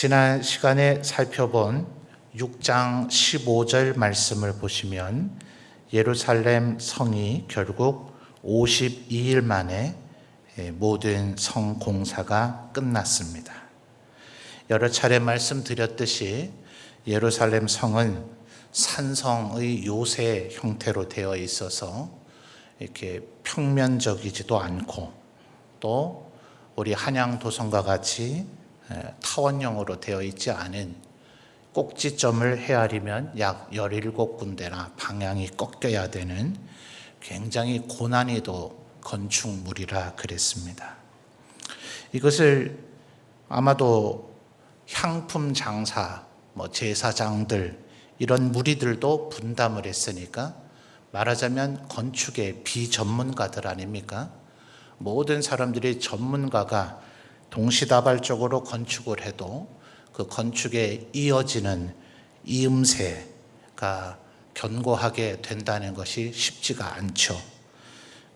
지난 시간에 살펴본 6장 15절 말씀을 보시면 예루살렘 성이 결국 52일 만에 모든 성 공사가 끝났습니다. 여러 차례 말씀드렸듯이 예루살렘 성은 산성의 요새 형태로 되어 있어서 이렇게 평면적이지도 않고 또 우리 한양 도성과 같이 타원형으로 되어 있지 않은 꼭지점을 헤아리면 약 17군데나 방향이 꺾여야 되는 굉장히 고난이도 건축물이라 그랬습니다. 이것을 아마도 향품 장사, 제사장들 이런 무리들도 분담을 했으니까 말하자면 건축의 비전문가들 아닙니까? 모든 사람들이 전문가가 동시다발적으로 건축을 해도 그 건축에 이어지는 이음새가 견고하게 된다는 것이 쉽지가 않죠.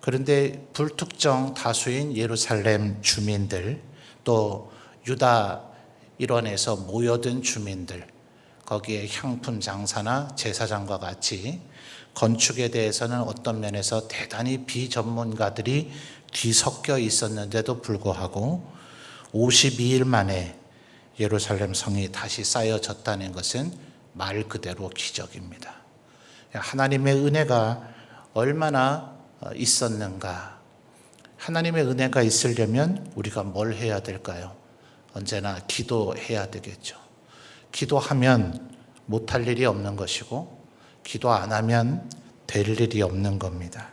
그런데 불특정 다수인 예루살렘 주민들, 또 유다 일원에서 모여든 주민들, 거기에 향품 장사나 제사장과 같이 건축에 대해서는 어떤 면에서 대단히 비전문가들이 뒤섞여 있었는데도 불구하고 52일 만에 예루살렘 성이 다시 쌓여졌다는 것은 말 그대로 기적입니다. 하나님의 은혜가 얼마나 있었는가? 하나님의 은혜가 있으려면 우리가 뭘 해야 될까요? 언제나 기도해야 되겠죠. 기도하면 못할 일이 없는 것이고 기도 안 하면 될 일이 없는 겁니다.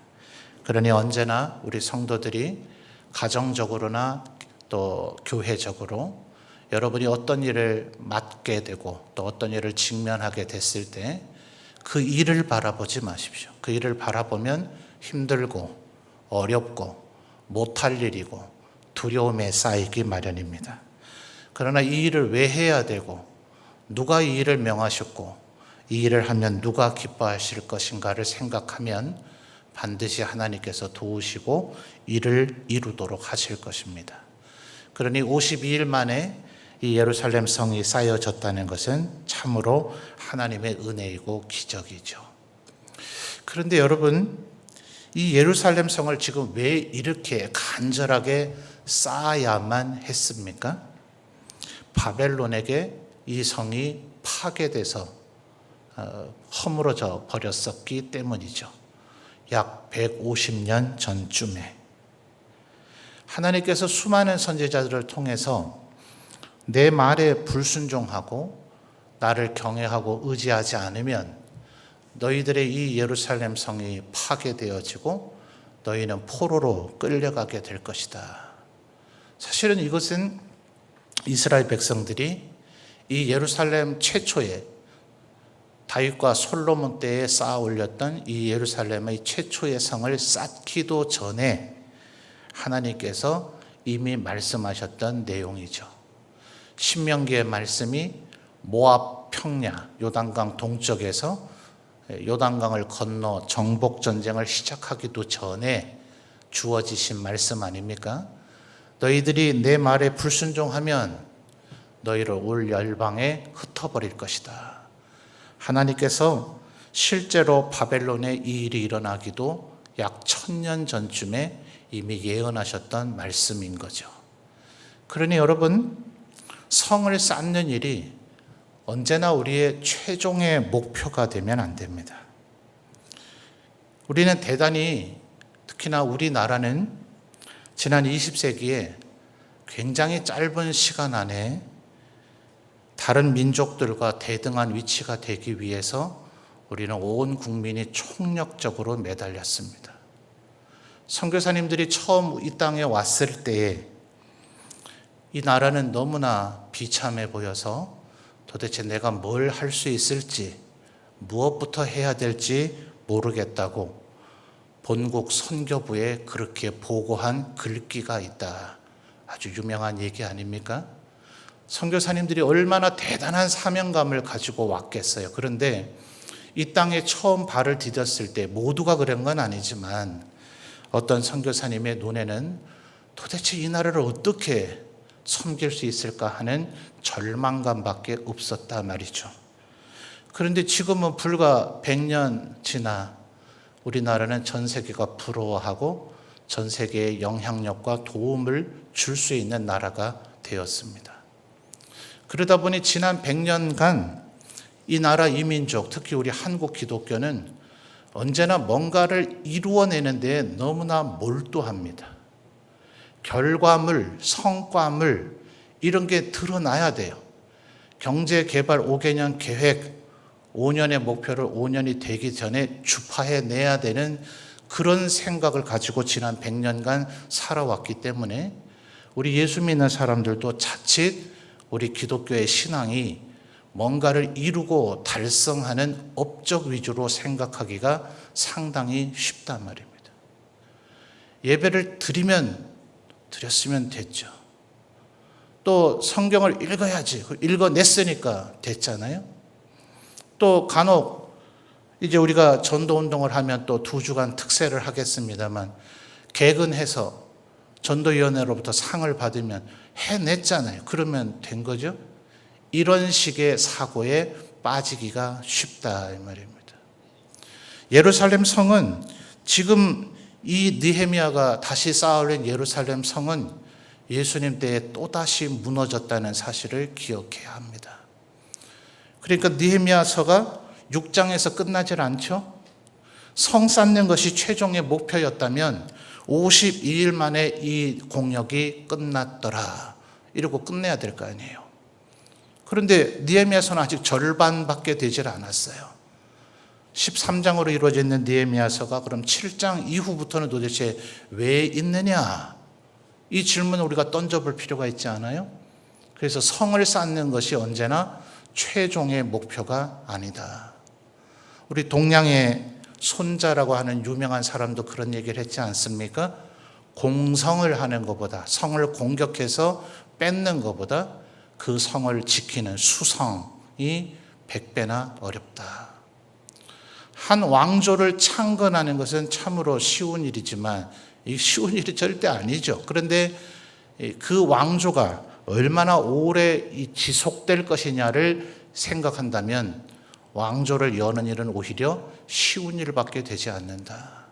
그러니 언제나 우리 성도들이 가정적으로나 또 교회적으로 여러분이 어떤 일을 맡게 되고 또 어떤 일을 직면하게 됐을 때 그 일을 바라보지 마십시오. 그 일을 바라보면 힘들고 어렵고 못할 일이고 두려움에 쌓이기 마련입니다. 그러나 이 일을 왜 해야 되고 누가 이 일을 명하셨고 이 일을 하면 누가 기뻐하실 것인가를 생각하면 반드시 하나님께서 도우시고 일을 이루도록 하실 것입니다. 그러니 52일 만에 이 예루살렘 성이 쌓여졌다는 것은 참으로 하나님의 은혜이고 기적이죠. 그런데 여러분, 이 예루살렘 성을 지금 왜 이렇게 간절하게 쌓아야만 했습니까? 바벨론에게 이 성이 파괴돼서 허물어져 버렸었기 때문이죠. 약 150년 전쯤에 하나님께서 수많은 선지자들을 통해서 내 말에 불순종하고 나를 경외하고 의지하지 않으면 너희들의 이 예루살렘 성이 파괴되어지고 너희는 포로로 끌려가게 될 것이다. 사실은 이것은 이스라엘 백성들이 이 예루살렘 최초의 다윗과 솔로몬 때에 쌓아 올렸던 이 예루살렘의 최초의 성을 쌓기도 전에 하나님께서 이미 말씀하셨던 내용이죠. 신명기의 말씀이 모압 평야 요단강 동쪽에서 요단강을 건너 정복 전쟁을 시작하기도 전에 주어지신 말씀 아닙니까? 너희들이 내 말에 불순종하면 너희를 올 열방에 흩어버릴 것이다. 하나님께서 실제로 바벨론에 이 일이 일어나기도 약 1000년 전쯤에 이미 예언하셨던 말씀인 거죠. 그러니 여러분, 성을 쌓는 일이 언제나 우리의 최종의 목표가 되면 안 됩니다. 우리는 대단히, 특히나 우리나라는 지난 20세기에 굉장히 짧은 시간 안에 다른 민족들과 대등한 위치가 되기 위해서 우리는 온 국민이 총력적으로 매달렸습니다. 선교사님들이 처음 이 땅에 왔을 때에 이 나라는 너무나 비참해 보여서 도대체 내가 뭘 할 수 있을지, 무엇부터 해야 될지 모르겠다고 본국 선교부에 그렇게 보고한 글귀가 있다. 아주 유명한 얘기 아닙니까? 선교사님들이 얼마나 대단한 사명감을 가지고 왔겠어요. 그런데 이 땅에 처음 발을 디뎠을 때 모두가 그런 건 아니지만 어떤 선교사님의 눈에는 도대체 이 나라를 어떻게 섬길 수 있을까 하는 절망감밖에 없었다 말이죠. 그런데 지금은 불과 100년 지나 우리나라는 전 세계가 부러워하고 전 세계에 영향력과 도움을 줄 수 있는 나라가 되었습니다. 그러다 보니 지난 100년간 이 나라 이민족, 특히 우리 한국 기독교는 언제나 뭔가를 이루어내는 데 너무나 몰두합니다. 결과물, 성과물 이런 게 드러나야 돼요. 경제개발 5개년 계획 5년의 목표를 5년이 되기 전에 주파해내야 되는 그런 생각을 가지고 지난 100년간 살아왔기 때문에 우리 예수 믿는 사람들도 자칫 우리 기독교의 신앙이 뭔가를 이루고 달성하는 업적 위주로 생각하기가 상당히 쉽단 말입니다. 예배를 드렸으면 됐죠. 또 성경을 읽어야지. 읽어냈으니까 됐잖아요. 또 간혹 이제 우리가 전도운동을 하면 또 2주간 특세를 하겠습니다만 개근해서 전도위원회로부터 상을 받으면 해냈잖아요. 그러면 된 거죠. 이런 식의 사고에 빠지기가 쉽다 이 말입니다. 예루살렘 성은 지금 이 느헤미야가 다시 쌓아올린 예루살렘 성은 예수님 때에 또다시 무너졌다는 사실을 기억해야 합니다. 그러니까 느헤미야서가 6장에서 끝나질 않죠. 성 쌓는 것이 최종의 목표였다면 52일 만에 이 공역이 끝났더라 이러고 끝내야 될 거 아니에요. 그런데 느헤미야서는 아직 절반밖에 되질 않았어요. 13장으로 이루어져 있는 느헤미야서가 그럼 7장 이후부터는 도대체 왜 있느냐? 이 질문을 우리가 던져볼 필요가 있지 않아요? 그래서 성을 쌓는 것이 언제나 최종의 목표가 아니다. 우리 동양의 손자라고 하는 유명한 사람도 그런 얘기를 했지 않습니까? 공성을 하는 것보다, 성을 공격해서 뺏는 것보다 그 성을 지키는 수성이 100배나 어렵다. 한 왕조를 창건하는 것은 참으로 쉬운 일이지만 이 쉬운 일이 절대 아니죠. 그런데 그 왕조가 얼마나 오래 지속될 것이냐를 생각한다면 왕조를 여는 일은 오히려 쉬운 일밖에 되지 않는다.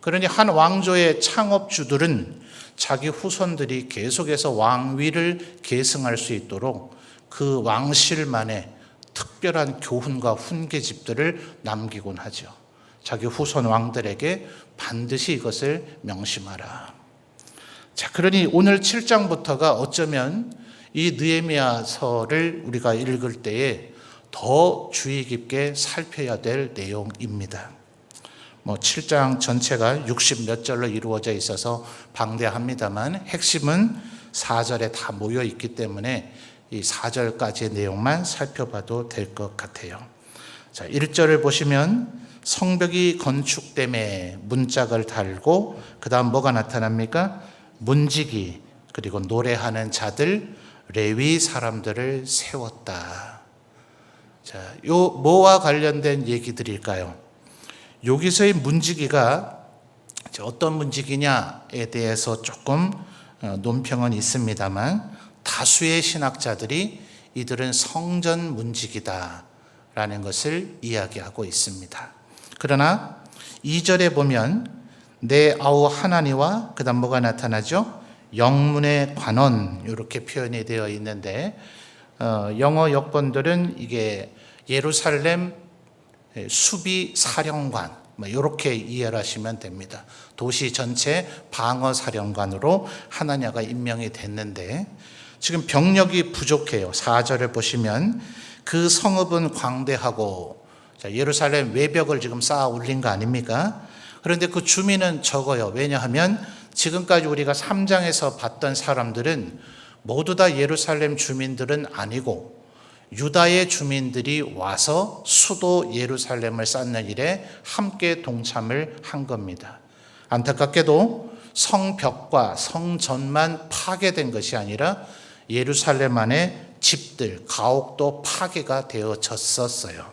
그러니 한 왕조의 창업주들은 자기 후손들이 계속해서 왕위를 계승할 수 있도록 그 왕실만의 특별한 교훈과 훈계집들을 남기곤 하죠. 자기 후손 왕들에게 반드시 이것을 명심하라. 자, 그러니 오늘 7장부터가 어쩌면 이 느헤미야서를 우리가 읽을 때에 더 주의 깊게 살펴야 될 내용입니다. 7장 전체가 60몇 절로 이루어져 있어서 방대합니다만 핵심은 4절에 다 모여 있기 때문에 이 4절까지의 내용만 살펴봐도 될 것 같아요. 자, 1절을 보시면 성벽이 건축됨에 문짝을 달고 그 다음 뭐가 나타납니까? 문지기 그리고 노래하는 자들 레위 사람들을 세웠다. 자, 요 뭐와 관련된 얘기들일까요? 여기서의 문지기가 어떤 문지기냐에 대해서 조금 논평은 있습니다만 다수의 신학자들이 이들은 성전 문지기다라는 것을 이야기하고 있습니다. 그러나 2절에 보면 내 아우 하나니와 그 다음 뭐가 나타나죠? 영문의 관원 이렇게 표현이 되어 있는데 영어 역본들은 이게 예루살렘 수비 사령관 이렇게 이해를 하시면 됩니다. 도시 전체 방어 사령관으로 하나냐가 임명이 됐는데 지금 병력이 부족해요. 4절을 보시면 그 성읍은 광대하고 예루살렘 외벽을 지금 쌓아 올린 거 아닙니까? 그런데 그 주민은 적어요. 왜냐하면 지금까지 우리가 3장에서 봤던 사람들은 모두 다 예루살렘 주민들은 아니고 유다의 주민들이 와서 수도 예루살렘을 쌓는 일에 함께 동참을 한 겁니다. 안타깝게도 성벽과 성전만 파괴된 것이 아니라 예루살렘 안에 집들, 가옥도 파괴가 되어졌었어요.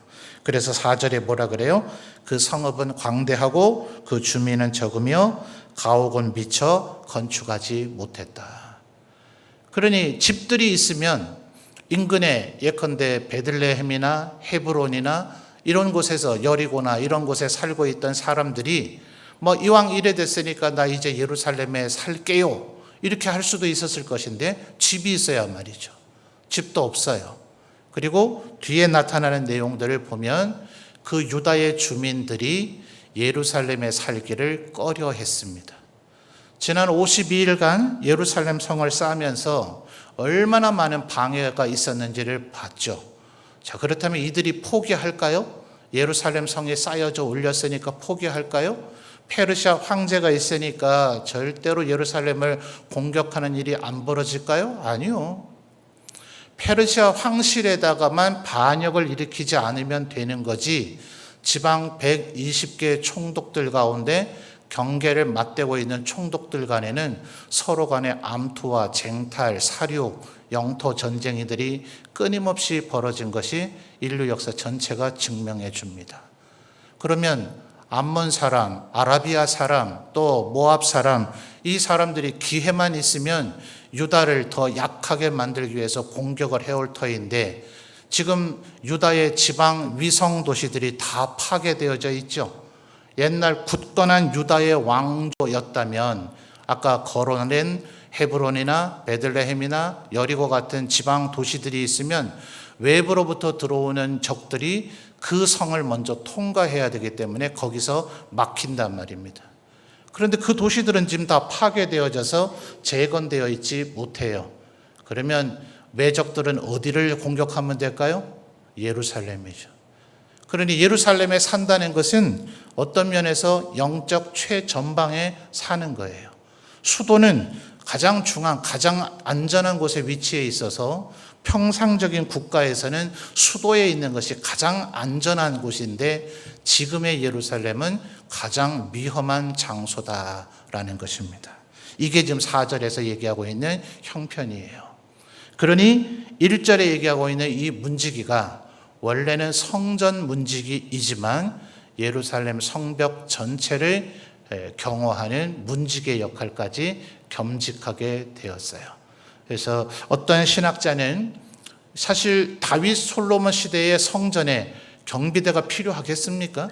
그래서 4절에 뭐라 그래요? 그 성읍은 광대하고 그 주민은 적으며 가옥은 미처 건축하지 못했다. 그러니 집들이 있으면 인근에 예컨대 베들레헴이나 헤브론이나 이런 곳에서 여리고나 이런 곳에 살고 있던 사람들이 뭐 이왕 이래 됐으니까 나 이제 예루살렘에 살게요, 이렇게 할 수도 있었을 것인데 집이 있어야 말이죠. 집도 없어요. 그리고 뒤에 나타나는 내용들을 보면 그 유다의 주민들이 예루살렘에 살기를 꺼려했습니다. 지난 52일간 예루살렘 성을 쌓으면서 얼마나 많은 방해가 있었는지를 봤죠. 자, 그렇다면 이들이 포기할까요? 예루살렘 성에 쌓여져 올렸으니까 포기할까요? 페르시아 황제가 있으니까 절대로 예루살렘을 공격하는 일이 안 벌어질까요? 아니요. 페르시아 황실에다가만 반역을 일으키지 않으면 되는 거지, 지방 120개 총독들 가운데 경계를 맞대고 있는 총독들 간에는 서로 간의 암투와 쟁탈, 살육, 영토 전쟁이들이 끊임없이 벌어진 것이 인류 역사 전체가 증명해 줍니다. 그러면 암몬 사람, 아라비아 사람, 또 모압 사람, 이 사람들이 기회만 있으면 유다를 더 약하게 만들기 위해서 공격을 해올 터인데, 지금 유다의 지방 위성 도시들이 다 파괴되어져 있죠. 옛날 굳건한 유다의 왕조였다면 아까 거론된 헤브론이나 베들레헴이나 여리고 같은 지방 도시들이 있으면 외부로부터 들어오는 적들이 그 성을 먼저 통과해야 되기 때문에 거기서 막힌단 말입니다. 그런데 그 도시들은 지금 다 파괴되어져서 재건되어 있지 못해요. 그러면 외적들은 어디를 공격하면 될까요? 예루살렘이죠. 그러니 예루살렘에 산다는 것은 어떤 면에서 영적 최전방에 사는 거예요. 수도는 가장 중앙, 가장 안전한 곳에 위치해 있어서 평상적인 국가에서는 수도에 있는 것이 가장 안전한 곳인데, 지금의 예루살렘은 가장 위험한 장소다라는 것입니다. 이게 지금 4절에서 얘기하고 있는 형편이에요. 그러니 1절에 얘기하고 있는 이 문지기가 원래는 성전 문지기이지만 예루살렘 성벽 전체를 경호하는 문지기의 역할까지 겸직하게 되었어요. 그래서 어떤 신학자는 사실 다윗 솔로몬 시대의 성전에 경비대가 필요하겠습니까?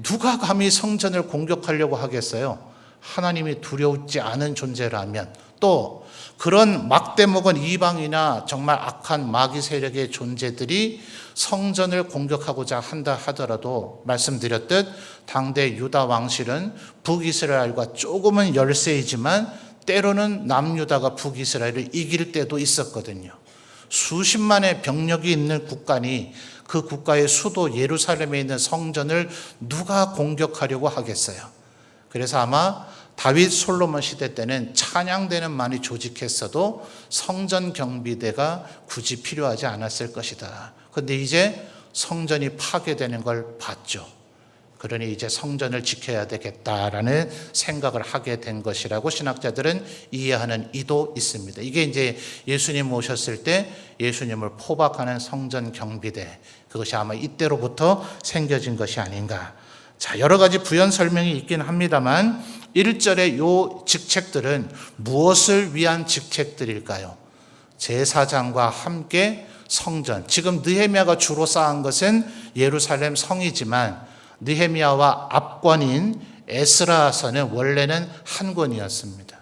누가 감히 성전을 공격하려고 하겠어요? 하나님이 두려우지 않은 존재라면, 또 그런 막대먹은 이방이나 정말 악한 마귀 세력의 존재들이 성전을 공격하고자 한다 하더라도 말씀드렸듯 당대 유다 왕실은 북이스라엘과 조금은 열세이지만 때로는 남유다가 북이스라엘을 이길 때도 있었거든요. 수십만의 병력이 있는 국가니 그 국가의 수도 예루살렘에 있는 성전을 누가 공격하려고 하겠어요? 그래서 아마 다윗 솔로몬 시대 때는 찬양대는 많이 조직했어도 성전 경비대가 굳이 필요하지 않았을 것이다. 그런데 이제 성전이 파괴되는 걸 봤죠. 그러니 이제 성전을 지켜야 되겠다라는 생각을 하게 된 것이라고 신학자들은 이해하는 이도 있습니다. 이게 이제 예수님 오셨을 때 예수님을 포박하는 성전 경비대, 그것이 아마 이때로부터 생겨진 것이 아닌가. 자, 여러 가지 부연 설명이 있긴 합니다만 1절의 요 직책들은 무엇을 위한 직책들일까요? 제사장과 함께 성전, 지금 느헤미야가 주로 쌓은 것은 예루살렘 성이지만 느헤미야와 앞권인 에스라서는 원래는 한 권이었습니다.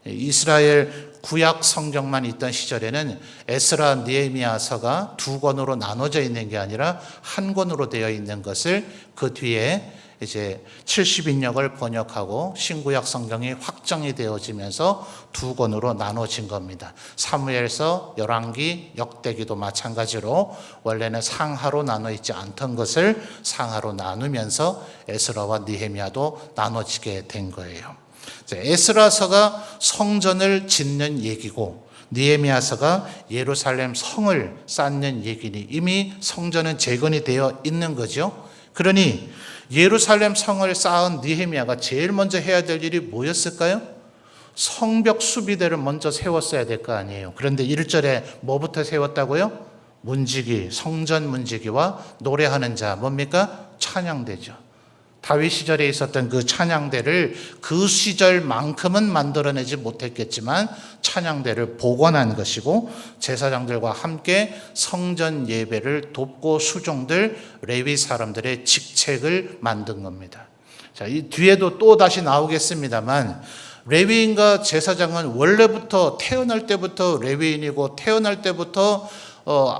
이스라엘 구약 성경만 있던 시절에는 에스라 느헤미야서가 두 권으로 나눠져 있는 게 아니라 한 권으로 되어 있는 것을 그 뒤에 이제 70인역을 번역하고 신구약 성경이 확정이 되어지면서 두 권으로 나눠진 겁니다. 사무엘서, 열왕기, 역대기도 마찬가지로 원래는 상하로 나눠 있지 않던 것을 상하로 나누면서 에스라와 느헤미야도 나눠지게 된 거예요. 에스라서가 성전을 짓는 얘기고 느헤미야서가 예루살렘 성을 쌓는 얘기니 이미 성전은 재건이 되어 있는 거죠. 그러니 예루살렘 성을 쌓은 느헤미야가 제일 먼저 해야 될 일이 뭐였을까요? 성벽 수비대를 먼저 세웠어야 될 거 아니에요. 그런데 1절에 뭐부터 세웠다고요? 문지기, 성전 문지기와 노래하는 자, 뭡니까? 찬양대죠. 다윗 시절에 있었던 그 찬양대를 그 시절만큼은 만들어내지 못했겠지만 찬양대를 복원한 것이고, 제사장들과 함께 성전 예배를 돕고 수종들 레위 사람들의 직책을 만든 겁니다. 자, 이 뒤에도 또 다시 나오겠습니다만, 레위인과 제사장은 원래부터 태어날 때부터 레위인이고, 태어날 때부터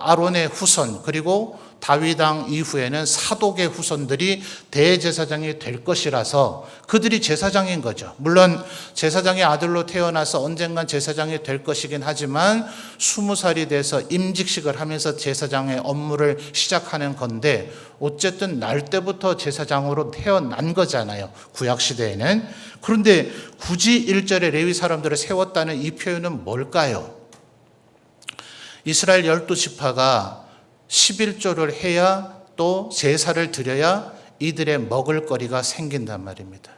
아론의 후손, 그리고 다윗 왕 이후에는 사독의 후손들이 대제사장이 될 것이라서 그들이 제사장인 거죠. 물론 제사장의 아들로 태어나서 언젠간 제사장이 될 것이긴 하지만 20살이 돼서 임직식을 하면서 제사장의 업무를 시작하는 건데, 어쨌든 날 때부터 제사장으로 태어난 거잖아요, 구약시대에는. 그런데 굳이 1절에 레위 사람들을 세웠다는 이 표현은 뭘까요? 이스라엘 12지파가 11조를 해야, 또 제사를 드려야 이들의 먹을거리가 생긴단 말입니다.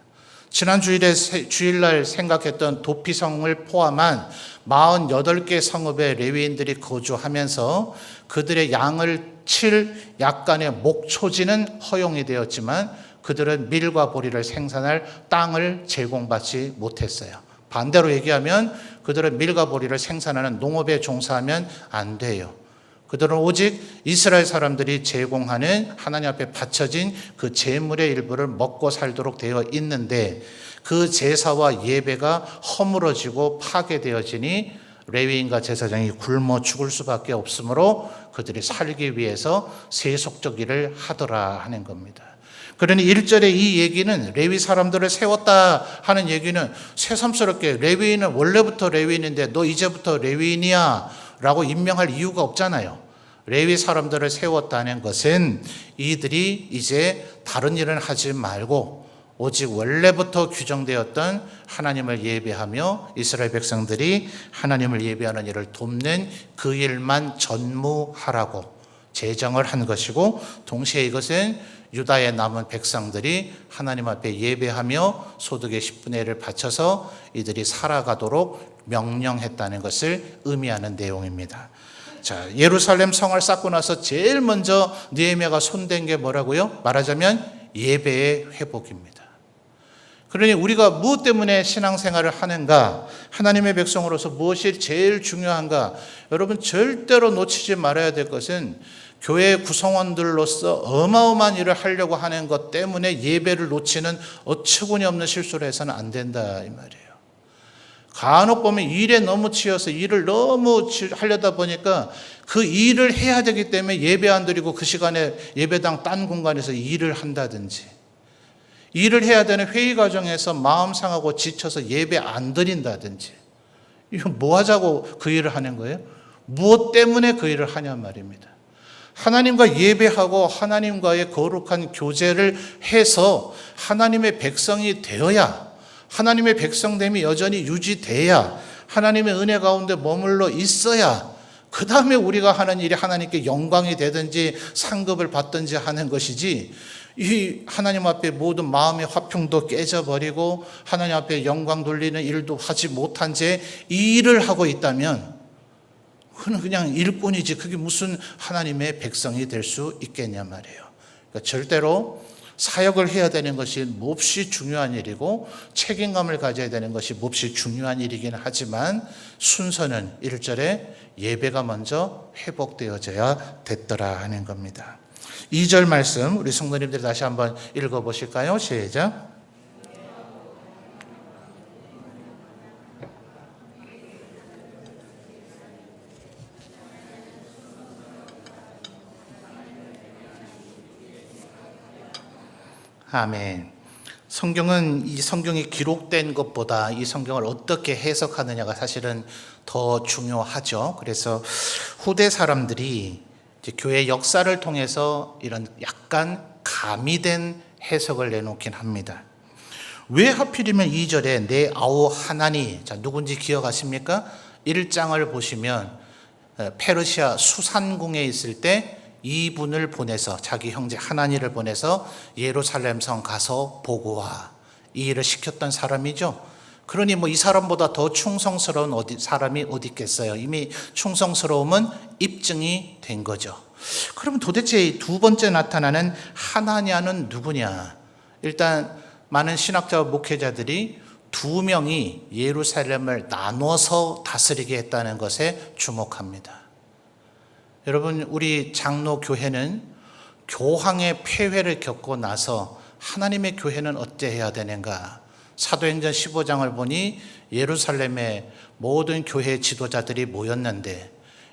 지난 주일날 생각했던 도피성을 포함한 48개 성읍의 레위인들이 거주하면서 그들의 양을 칠 약간의 목초지는 허용이 되었지만 그들은 밀과 보리를 생산할 땅을 제공받지 못했어요. 반대로 얘기하면 그들은 밀과 보리를 생산하는 농업에 종사하면 안 돼요. 그들은 오직 이스라엘 사람들이 제공하는 하나님 앞에 바쳐진 그 제물의 일부를 먹고 살도록 되어 있는데, 그 제사와 예배가 허물어지고 파괴되어지니 레위인과 제사장이 굶어 죽을 수밖에 없으므로 그들이 살기 위해서 세속적 일을 하더라 하는 겁니다. 그러니 1절에 이 얘기는 레위 사람들을 세웠다 하는 얘기는 새삼스럽게 레위인은 원래부터 레위인인데 너 이제부터 레위인이야 라고 임명할 이유가 없잖아요. 레위 사람들을 세웠다는 것은 이들이 이제 다른 일은 하지 말고 오직 원래부터 규정되었던 하나님을 예배하며 이스라엘 백성들이 하나님을 예배하는 일을 돕는 그 일만 전무하라고 제정을 한 것이고, 동시에 이것은 유다의 남은 백성들이 하나님 앞에 예배하며 소득의 10분의 1을 바쳐서 이들이 살아가도록 명령했다는 것을 의미하는 내용입니다. 자, 예루살렘 성을 쌓고 나서 제일 먼저 느헤미야가 손댄 게 뭐라고요? 말하자면 예배의 회복입니다. 그러니 우리가 무엇 때문에 신앙생활을 하는가, 하나님의 백성으로서 무엇이 제일 중요한가, 여러분 절대로 놓치지 말아야 될 것은 교회 구성원들로서 어마어마한 일을 하려고 하는 것 때문에 예배를 놓치는 어처구니 없는 실수를 해서는 안 된다 이 말이에요. 간혹 보면 일에 너무 치여서 일을 너무 하려다 보니까 그 일을 해야 되기 때문에 예배 안 드리고 그 시간에 예배당 딴 공간에서 일을 한다든지, 일을 해야 되는 회의 과정에서 마음 상하고 지쳐서 예배 안 드린다든지, 이거 뭐 하자고 그 일을 하는 거예요? 무엇 때문에 그 일을 하냐 말입니다. 하나님과 예배하고 하나님과의 거룩한 교제를 해서 하나님의 백성이 되어야, 하나님의 백성됨이 여전히 유지돼야, 하나님의 은혜 가운데 머물러 있어야 그 다음에 우리가 하는 일이 하나님께 영광이 되든지 상급을 받든지 하는 것이지, 이 하나님 앞에 모든 마음의 화평도 깨져버리고 하나님 앞에 영광 돌리는 일도 하지 못한 채 이 일을 하고 있다면 그건 그냥 일꾼이지 그게 무슨 하나님의 백성이 될 수 있겠냐 말이에요. 그러니까 절대로 사역을 해야 되는 것이 몹시 중요한 일이고 책임감을 가져야 되는 것이 몹시 중요한 일이긴 하지만 순서는 1절에 예배가 먼저 회복되어져야 됐더라 하는 겁니다. 2절 말씀 우리 성도님들이 다시 한번 읽어보실까요? 시작. 아멘. 성경은 이 성경이 기록된 것보다 이 성경을 어떻게 해석하느냐가 사실은 더 중요하죠. 그래서 후대 사람들이 이제 교회 역사를 통해서 이런 약간 가미된 해석을 내놓긴 합니다. 왜 하필이면 2절에 내 아우 하나니, 자 누군지 기억하십니까? 1장을 보시면 페르시아 수산궁에 있을 때 이분을 보내서 자기 형제 하나니를 보내서 예루살렘 성 가서 보고 와, 이 일을 시켰던 사람이죠. 그러니 뭐 이 사람보다 더 충성스러운 사람이 어디 있겠어요. 이미 충성스러움은 입증이 된 거죠. 그러면 도대체 두 번째 나타나는 하나냐는 누구냐? 일단 많은 신학자와 목회자들이 두 명이 예루살렘을 나눠서 다스리게 했다는 것에 주목합니다. 여러분, 우리 장로교회는 교황의 폐회를 겪고 나서 하나님의 교회는 어찌해야 되는가? 사도행전 15장을 보니 예루살렘에 모든 교회 지도자들이 모였는데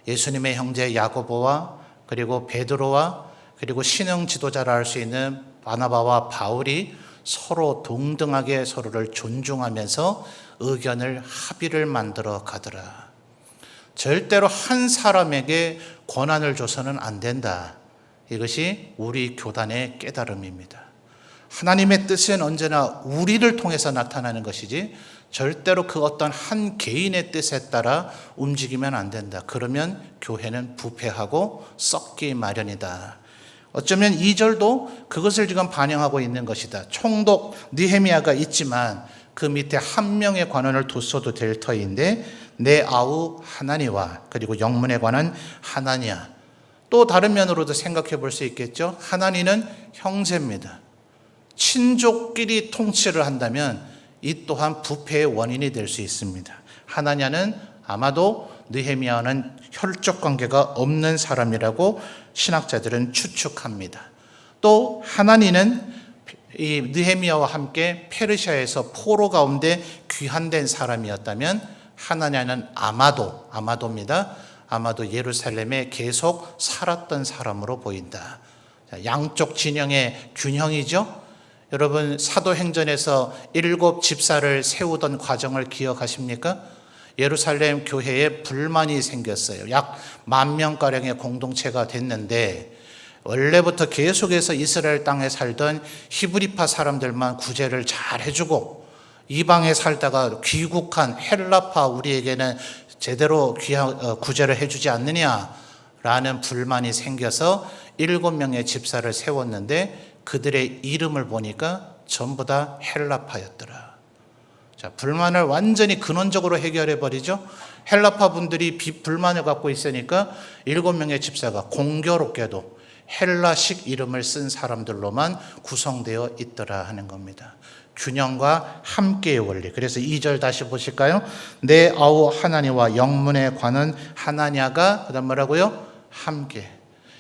예수님의 형제 야고보와 그리고 베드로와 그리고 신흥 지도자라 할 수 있는 바나바와 바울이 서로 동등하게 서로를 존중하면서 의견을 합의를 만들어 가더라. 절대로 한 사람에게 권한을 줘서는 안 된다. 이것이 우리 교단의 깨달음입니다. 하나님의 뜻은 언제나 우리를 통해서 나타나는 것이지 절대로 그 어떤 한 개인의 뜻에 따라 움직이면 안 된다. 그러면 교회는 부패하고 썩기 마련이다. 어쩌면 2절도 그것을 지금 반영하고 있는 것이다. 총독 느헤미야가 있지만 그 밑에 한 명의 관원을 뒀어도 될 터인데 내 아우 하나니와 그리고 영문에 관한 하나니야. 또 다른 면으로도 생각해 볼 수 있겠죠. 하나니는 형제입니다. 친족끼리 통치를 한다면 이 또한 부패의 원인이 될 수 있습니다. 하나냐는 아마도 느헤미야와는 혈족 관계가 없는 사람이라고 신학자들은 추측합니다. 또 하나니는 이 느헤미야와 함께 페르시아에서 포로 가운데 귀환된 사람이었다면 하나냐는 아마도입니다. 아마도 예루살렘에 계속 살았던 사람으로 보인다. 양쪽 진영의 균형이죠. 여러분, 사도행전에서 7 집사를 세우던 과정을 기억하십니까? 예루살렘 교회에 불만이 생겼어요. 약 10,000명가량의 공동체가 됐는데 원래부터 계속해서 이스라엘 땅에 살던 히브리파 사람들만 구제를 잘 해주고 이방에 살다가 귀국한 헬라파 우리에게는 제대로 구제를 해주지 않느냐라는 불만이 생겨서 7명의 집사를 세웠는데 그들의 이름을 보니까 전부 다 헬라파였더라. 자, 불만을 완전히 근원적으로 해결해 버리죠. 헬라파 분들이 불만을 갖고 있으니까 7명의 집사가 공교롭게도 헬라식 이름을 쓴 사람들로만 구성되어 있더라 하는 겁니다. 균형과 함께의 원리. 그래서 2절 다시 보실까요? 내 아우 하나니와 영문에 관한 하나냐가 그다음 뭐라고요? 함께.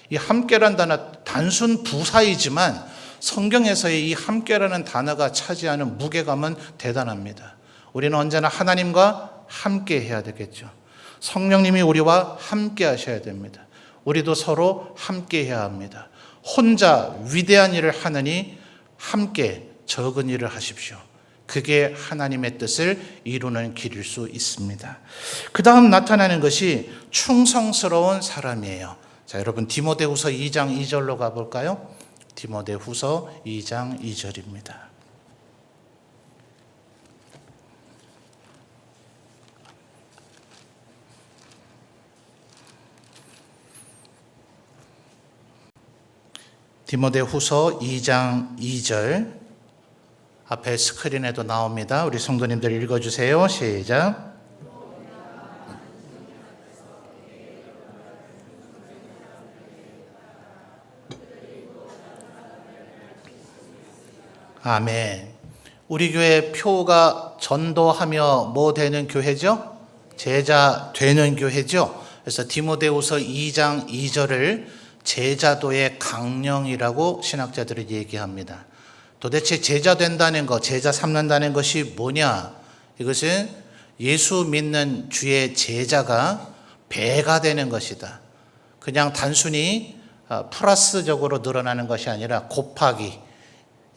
이 함께란 단어 단순 부사이지만 성경에서의 이 함께라는 단어가 차지하는 무게감은 대단합니다. 우리는 언제나 하나님과 함께 해야 되겠죠. 성령님이 우리와 함께 하셔야 됩니다. 우리도 서로 함께 해야 합니다. 혼자 위대한 일을 하느니 함께 적은 일을 하십시오. 그게 하나님의 뜻을 이루는 길일 수 있습니다. 그 다음 나타나는 것이 충성스러운 사람이에요. 자, 여러분 디모데후서 2장 2절로 가볼까요? 디모데후서 2장 2절입니다. 디모데후서 2장 2절 앞에 스크린에도 나옵니다. 우리 성도님들 읽어주세요. 시작. 아멘. 우리 교회 표가 전도하며 뭐 되는 교회죠? 제자 되는 교회죠. 그래서 디모데후서 2장 2절을 제자도의 강령이라고 신학자들이 얘기합니다. 도대체 제자 된다는 것, 제자 삼는다는 것이 뭐냐? 이것은 예수 믿는 주의 제자가 배가 되는 것이다. 그냥 단순히 플러스적으로 늘어나는 것이 아니라 곱하기,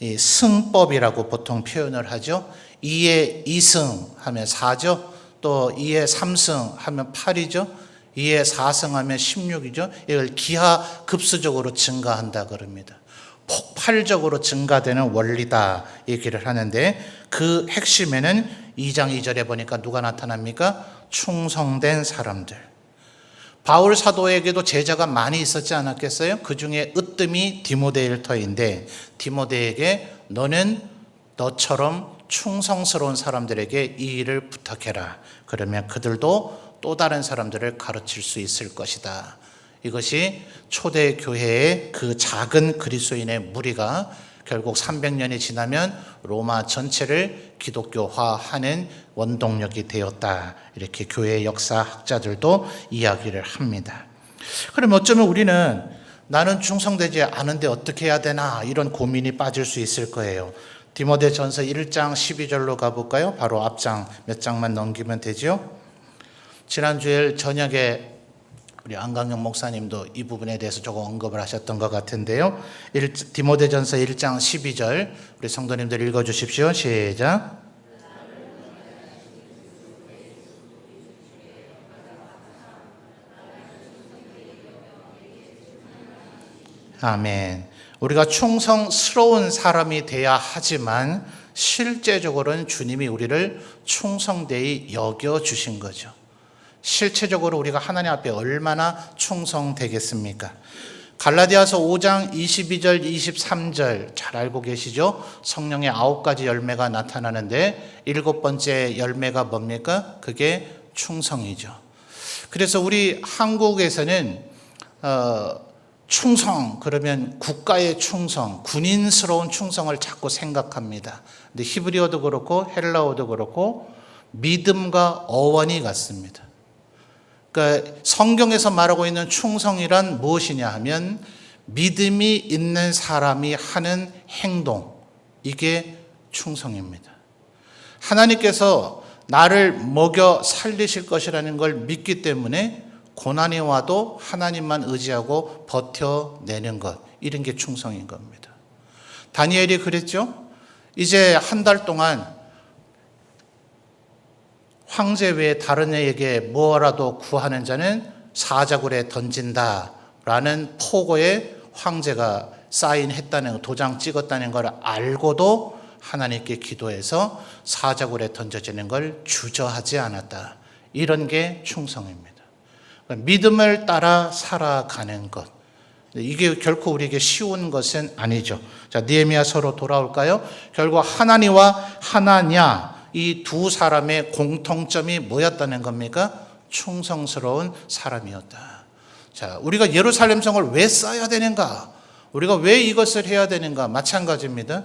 이 승법이라고 보통 표현을 하죠. 2의 2승 하면 4죠. 또 2의 3승 하면 8이죠. 2의 4승 하면 16이죠. 이걸 기하급수적으로 증가한다 그럽니다. 폭발적으로 증가되는 원리다 얘기를 하는데 그 핵심에는 2장 2절에 보니까 누가 나타납니까? 충성된 사람들. 바울 사도에게도 제자가 많이 있었지 않았겠어요? 그 중에 으뜸이 디모데일 터인데 디모데에게 너는 너처럼 충성스러운 사람들에게 이 일을 부탁해라. 그러면 그들도 또 다른 사람들을 가르칠 수 있을 것이다. 이것이 초대 교회의 그 작은 그리스도인의 무리가 결국 300년이 지나면 로마 전체를 기독교화하는 원동력이 되었다. 이렇게 교회 역사학자들도 이야기를 합니다. 그럼 어쩌면 우리는 나는 충성되지 않은데 어떻게 해야 되나 이런 고민이 빠질 수 있을 거예요. 디모데전서 1장 12절로 가볼까요? 바로 앞장 몇 장만 넘기면 되죠. 지난주에 저녁에 우리 안강영 목사님도 이 부분에 대해서 조금 언급을 하셨던 것 같은데요. 디모데전서 1장 12절 우리 성도님들 읽어주십시오. 시작. 아멘. 우리가 충성스러운 사람이 돼야 하지만 실제적으로는 주님이 우리를 충성되이 여겨주신 거죠. 실체적으로 우리가 하나님 앞에 얼마나 충성되겠습니까? 갈라디아서 5장 22절 23절 잘 알고 계시죠? 성령의 9가지 열매가 나타나는데 7번째 열매가 뭡니까? 그게 충성이죠. 그래서 우리 한국에서는 충성 그러면 국가의 충성, 군인스러운 충성을 자꾸 생각합니다. 근데 히브리어도 그렇고 헬라어도 그렇고 믿음과 어원이 같습니다. 그러니까 성경에서 말하고 있는 충성이란 무엇이냐 하면 믿음이 있는 사람이 하는 행동, 이게 충성입니다. 하나님께서 나를 먹여 살리실 것이라는 걸 믿기 때문에 고난이 와도 하나님만 의지하고 버텨내는 것, 이런 게 충성인 겁니다. 다니엘이 그랬죠. 이제 한 달 동안 황제 외에 다른 에게 뭐라도 구하는 자는 사자굴에 던진다라는 포고에 황제가 사인했다는, 도장 찍었다는 걸 알고도 하나님께 기도해서 사자굴에 던져지는 걸 주저하지 않았다. 이런 게 충성입니다. 믿음을 따라 살아가는 것. 이게 결코 우리에게 쉬운 것은 아니죠. 자, 느헤미야서로 돌아올까요? 결국 하나니와 하나냐, 이 두 사람의 공통점이 뭐였다는 겁니까? 충성스러운 사람이었다. 자, 우리가 예루살렘 성을 왜 쌓아야 되는가? 우리가 왜 이것을 해야 되는가? 마찬가지입니다.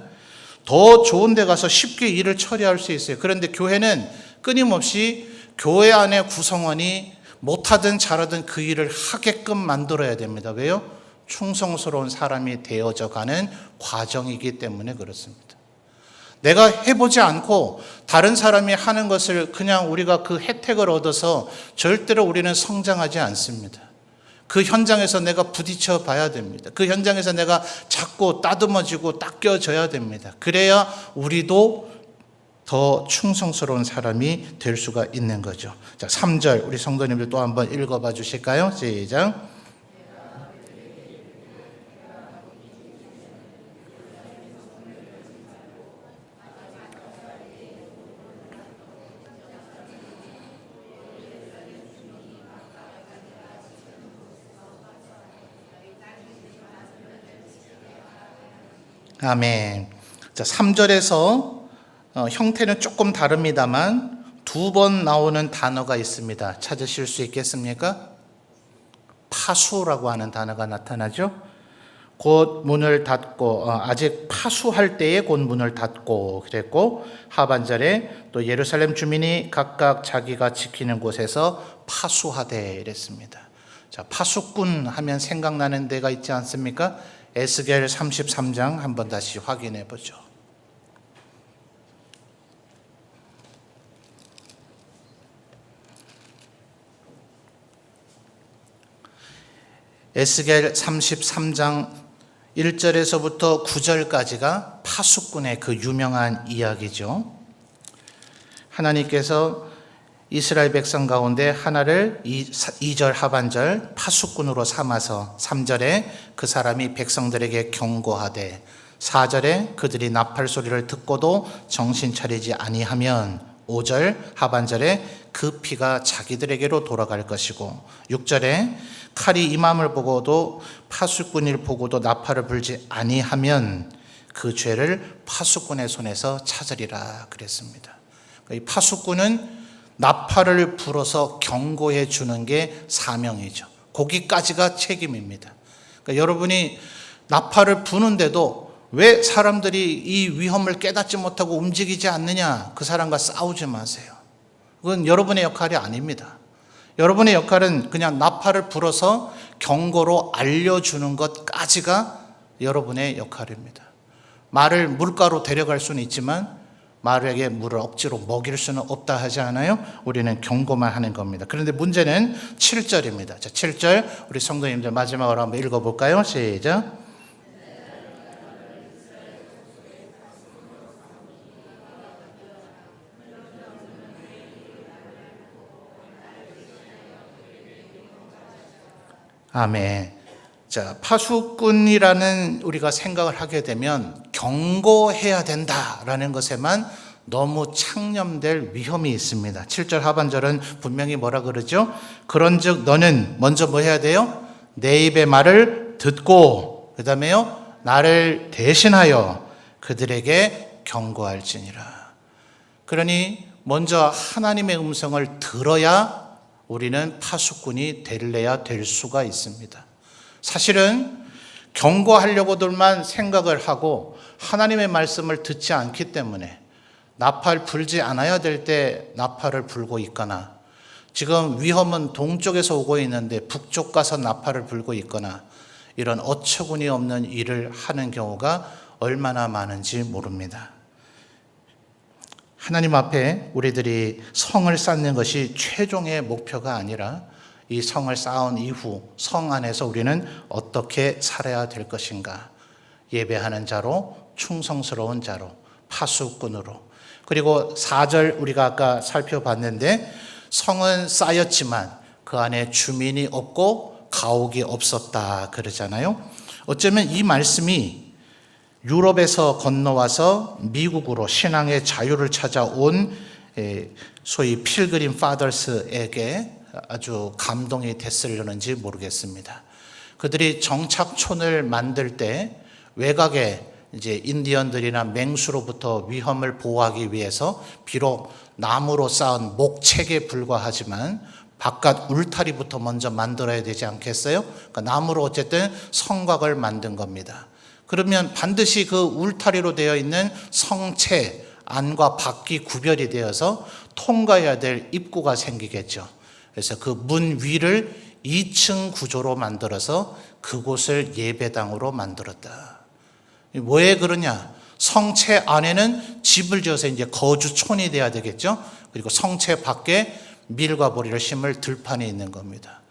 더 좋은 데 가서 쉽게 일을 처리할 수 있어요. 그런데 교회는 끊임없이 교회 안에 구성원이 못하든 잘하든 그 일을 하게끔 만들어야 됩니다. 왜요? 충성스러운 사람이 되어져 가는 과정이기 때문에 그렇습니다. 내가 해보지 않고 다른 사람이 하는 것을 그냥 우리가 그 혜택을 얻어서 절대로 우리는 성장하지 않습니다. 그 현장에서 내가 부딪혀 봐야 됩니다. 그 현장에서 내가 자꾸 따듬어지고 닦여져야 됩니다. 그래야 우리도 더 충성스러운 사람이 될 수가 있는 거죠. 자, 3절 우리 성도님들 또 한번 읽어봐 주실까요? 시작. 아멘. 자, 3절에서 형태는 조금 다릅니다만 두 번 나오는 단어가 있습니다. 찾으실 수 있겠습니까? 파수라고 하는 단어가 나타나죠. 곧 문을 닫고, 아직 파수할 때에 곧 문을 닫고 그랬고, 하반절에 또 예루살렘 주민이 각각 자기가 지키는 곳에서 파수하되 이랬습니다. 자, 파수꾼 하면 생각나는 데가 있지 않습니까? 에스겔 33장 한번 다시 확인해 보죠. 에스겔 33장 1절에서부터 9절까지가 파수꾼의 그 유명한 이야기죠. 하나님께서 이스라엘 백성 가운데 하나를 2절 하반절 파수꾼으로 삼아서 3절에 그 사람이 백성들에게 경고하되 4절에 그들이 나팔 소리를 듣고도 정신 차리지 아니하면 5절 하반절에 그 피가 자기들에게로 돌아갈 것이고 6절에 칼이 임함을 보고도 파수꾼을 보고도 나팔을 불지 아니하면 그 죄를 파수꾼의 손에서 찾으리라 그랬습니다. 이 파수꾼은 나팔을 불어서 경고해 주는 게 사명이죠. 거기까지가 책임입니다. 그러니까 여러분이 나팔을 부는데도 왜 사람들이 이 위험을 깨닫지 못하고 움직이지 않느냐? 그 사람과 싸우지 마세요. 그건 여러분의 역할이 아닙니다. 여러분의 역할은 그냥 나팔을 불어서 경고로 알려주는 것까지가 여러분의 역할입니다. 말을 물가로 데려갈 수는 있지만 말에게 물을 억지로 먹일 수는 없다 하지 않아요? 우리는 경고만 하는 겁니다. 그런데 문제는 7절입니다. 자, 7절 우리 성도님들 마지막으로 한번 읽어볼까요? 시작. 아멘. 자, 파수꾼이라는 우리가 생각을 하게 되면 경고해야 된다라는 것에만 너무 창념될 위험이 있습니다. 7절 하반절은 분명히 뭐라 그러죠? 그런즉 너는 먼저 뭐 해야 돼요? 내 입의 말을 듣고 그 다음에요 나를 대신하여 그들에게 경고할지니라. 그러니 먼저 하나님의 음성을 들어야 우리는 파수꾼이 될래야 될 수가 있습니다. 사실은 경고하려고들만 생각을 하고 하나님의 말씀을 듣지 않기 때문에 나팔 불지 않아야 될 때 나팔을 불고 있거나 지금 위험은 동쪽에서 오고 있는데 북쪽 가서 나팔을 불고 있거나 이런 어처구니 없는 일을 하는 경우가 얼마나 많은지 모릅니다. 하나님 앞에 우리들이 성을 쌓는 것이 최종의 목표가 아니라 이 성을 쌓은 이후 성 안에서 우리는 어떻게 살아야 될 것인가? 예배하는 자로, 충성스러운 자로, 파수꾼으로. 그리고 4절 우리가 아까 살펴봤는데 성은 쌓였지만 그 안에 주민이 없고 가옥이 없었다 그러잖아요. 어쩌면 이 말씀이 유럽에서 건너와서 미국으로 신앙의 자유를 찾아온 소위 필그림 파더스에게 아주 감동이 됐으려는지 모르겠습니다. 그들이 정착촌을 만들 때 외곽에 이제 인디언들이나 맹수로부터 위험을 보호하기 위해서 비록 나무로 쌓은 목책에 불과하지만 바깥 울타리부터 먼저 만들어야 되지 않겠어요? 그러니까 나무로 어쨌든 성곽을 만든 겁니다. 그러면 반드시 그 울타리로 되어 있는 성체 안과 밖이 구별이 되어서 통과해야 될 입구가 생기겠죠. 그래서 그 문 위를 2층 구조로 만들어서 그곳을 예배당으로 만들었다. 왜 그러냐? 성체 안에는 집을 지어서 이제 거주촌이 돼야 되겠죠. 그리고 성체 밖에 밀과 보리를 심을 들판이 있는 겁니다.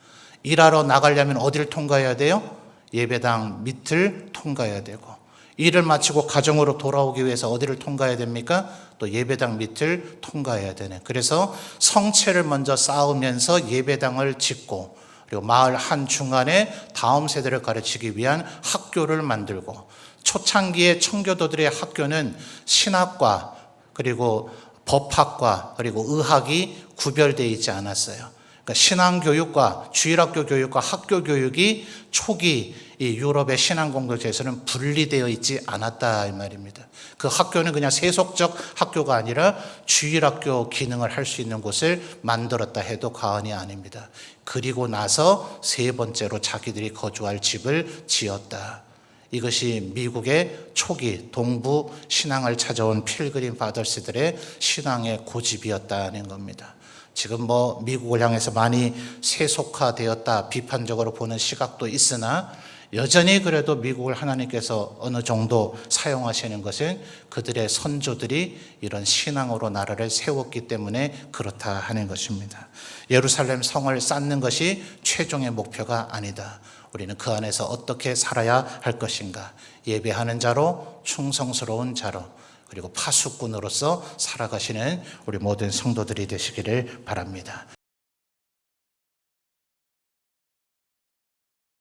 일하러 나가려면 어디를 통과해야 돼요? 예배당 밑을 통과해야 되고, 일을 마치고 가정으로 돌아오기 위해서 어디를 통과해야 됩니까? 또 예배당 밑을 통과해야 되네. 그래서 성체를 먼저 쌓으면서 예배당을 짓고, 그리고 마을 한중간에 다음 세대를 가르치기 위한 학교를 만들고, 초창기의 청교도들의 학교는 신학과 그리고 법학과 그리고 의학이 구별되어 있지 않았어요. 그러니까 신앙교육과 주일학교 교육과 학교 교육이 초기 이 유럽의 신앙공동체에서는 분리되어 있지 않았다 이 말입니다. 그 학교는 그냥 세속적 학교가 아니라 주일학교 기능을 할 수 있는 곳을 만들었다 해도 과언이 아닙니다. 그리고 나서 세 번째로 자기들이 거주할 집을 지었다. 이것이 미국의 초기 동부 신앙을 찾아온 필그림 파더스들의 신앙의 고집이었다는 겁니다. 지금 뭐 미국을 향해서 많이 세속화되었다 비판적으로 보는 시각도 있으나 여전히 그래도 미국을 하나님께서 어느 정도 사용하시는 것은 그들의 선조들이 이런 신앙으로 나라를 세웠기 때문에 그렇다 하는 것입니다. 예루살렘 성을 쌓는 것이 최종의 목표가 아니다. 우리는 그 안에서 어떻게 살아야 할 것인가? 예배하는 자로, 충성스러운 자로, 그리고 파수꾼으로서 살아가시는 우리 모든 성도들이 되시기를 바랍니다.